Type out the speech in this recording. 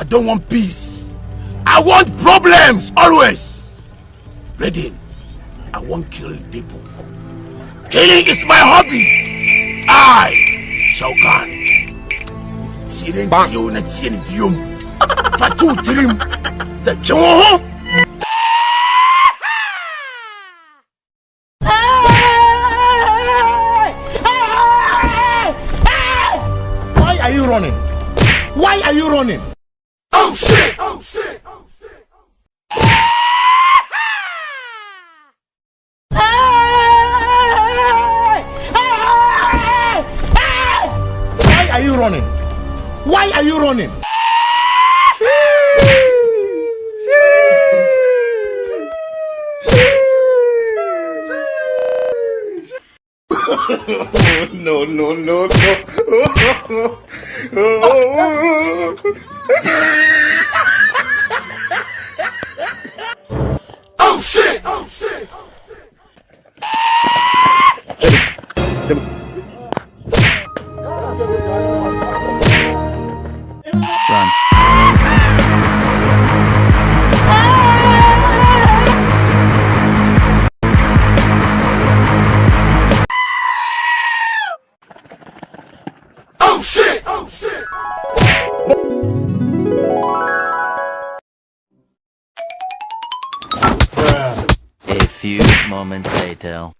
I don't want peace. I want problems always. Reading, I want killing people. Killing is my hobby. I, Shao Kahn. Fatu Trim. The Joho. Why are you running? Why are you running? Oh shit! Oh shit! Oh shit! Why are you running? Why are you running? No, no, no, no. Oh shit! Oh shit! Run. Oh shit! Oh shit! A few moments later.